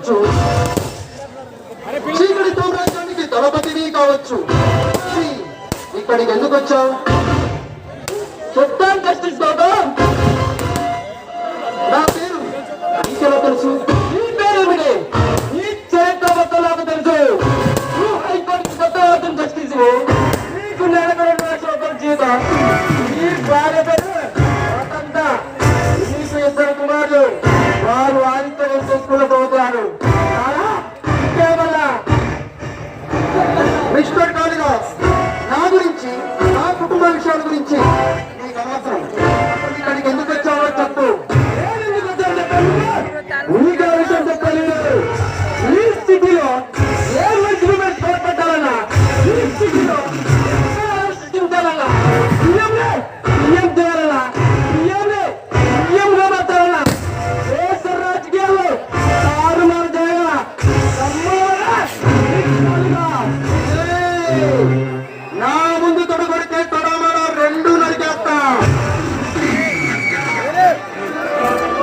కావచ్చు, చీకటి సామ్రాజ్యానికి దళపతిని కావచ్చు. ఇక్కడికి ఎందుకు వచ్చావు? చెప్తాను జస్టిస్ బాబా. నా పేరు నీకెలా తెలుసు? నీ పేరేమిటి? నీ చరిత్ర మొత్తం నాకు తెలుసు. నువ్వు హైకోర్టు కొత్త జస్టిస్, నీకు నెలకు జీతం, నీ భార్య పేరు వసంత, నీకు ఇద్దరు కుమారులు, వారు ఆదిత్య స్కూల్లో చదువుతున్నారు. మిస్టర్ కాళిదాస్, నా గురించి, నా కుటుంబ విషయాల గురించి నీకు అనవసరం. ఇక్కడికి ఎందుకు వచ్చావో చెప్పు. నీకు ఆ విషయం చెప్పలేదు. ఈ స్థితిలో ఏ మంచి పెట్టాలన్నా, ఈ స్థితిలో సృష్టించాలన్నా, బియ్యం చేయాలన్నా, బియ్యంగా మార్చాలన్నా, దేశ రాజకీయాల్లో తారుమారు చేయాలన్నా, నా ముందు తొడగొడితే తొడమడ రెండు నరికేస్తా.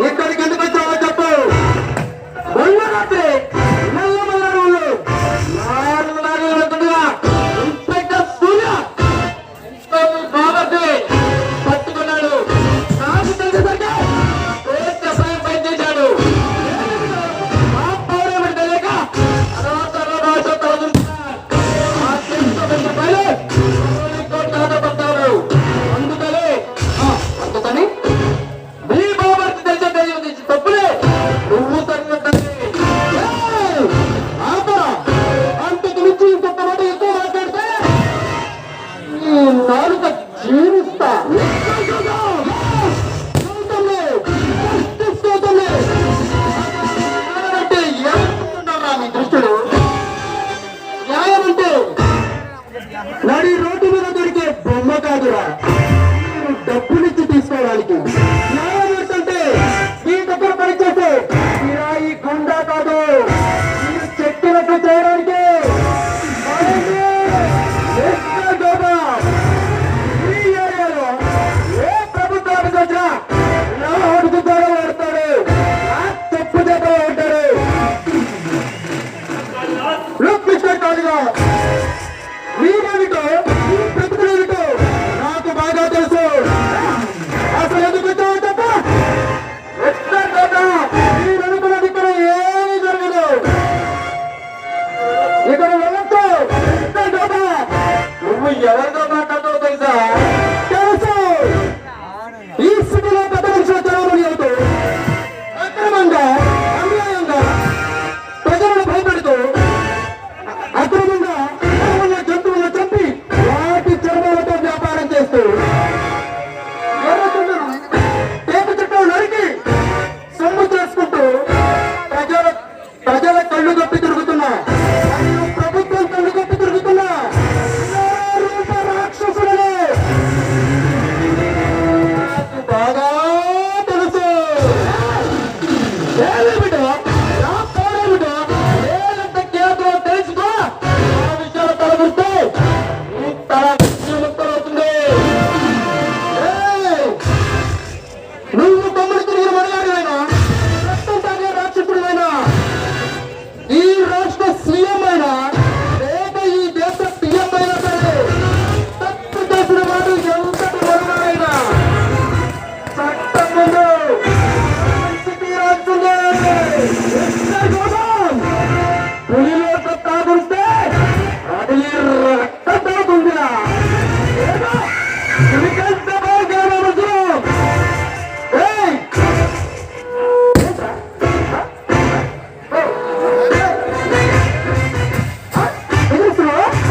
ఇక్కడికి ఎందుకు వచ్చావో చెప్పు. మొన్న రాత్రి నల్లమల్ల రోజులు 4 లారీలు వెళ్తుండగా ఇన్స్పెక్టర్ సూర్య బాబాకి పట్టుకున్నాడు. నాకు తెలిసేసరికి భయం పనిచేశాడు. మా పౌరేమని తెలియక అనవసర భాష తొలగించారు. అందుకని మీ బాబాకి తెలిసే తప్పులే నువ్వు అంతకు మించి ఇంకొక మాట ఎక్కువ మాట్లాడితే ఈ నాలుక జీవిస్తా. అంటే ఏమనుకుంటున్నారా మీ దృష్టిలో? న్యాయం అంటే నడి రోడ్డు మీద దొరికే బొమ్మ కాదురా, మీరు డబ్బులిచ్చి తీసుకోవడానికి. న్యాయం ఏంటంటే మీ దగ్గర పనిచేసే కిరాయి గుండా కాదు, మీరు చెప్పినట్టు చేయడానికి. ఈ ఏరియాలో ఏ ప్రభుత్వానికి వచ్చినా నా అడుగుతారో వాడతాడు, ఆ చెప్పు చేతలో ఉంటాడు. మిస్టర్ కాళిదాస్, మీరేమిటో, మీ ప్రతిభలేమిటో నాకు బాగా తెలుసు. అసలు ఎందుకు వచ్చావో తప్ప మీరు అనుకున్నది ఇక్కడ ఏమీ జరగదు. ఇక్కడ వెళ్ళొచ్చు. నువ్వు ఎవరితో మాట్లాడతావు తెలుసా? తెలుసు. ఈ స్థితిలో పెద్ద మనుషుల చరమని అవుతూ అక్రమంగా, అన్యాయంగా ప్రజలను భయపెడుతూ, అక్రమంగా జంతువులను చంపి వాటి చర్మాలతో వ్యాపారం చేస్తూ, టేపు చుట్టూ నరికి సొమ్ము చేసుకుంటూ ప్రజల కళ్ళు కప్పి తిరుగుతున్నా, ప్రభుత్వం కళ్ళు కప్పి తిరుగుతున్నా రాక్షసులనే నాకు బాగా తెలుసు. ఏమిటో నా పేరేమిటో ఏదంత కేంద్రం తెలుసుకో. ఆ విషయాలు తలబడితే ఈ తల ముక్తమవుతుంది. నువ్వు తమ్ముడు తిరిగిన మరగాడివైనా, రక్తం తాగే రాక్షసుడివైనా, ఈ రాష్ట్ర సీఎం అయినా, లేక ఈ దేశ పిఎం అయినా సరే, తప్పు చేసిన వాడు ఎంతటి మరగాడైనా చట్టం ముందు మంచి తీరాల్సిందే. పులిలో సత్తా గురిస్తే అది రక్తం తాగుతుందిరా. ఏదో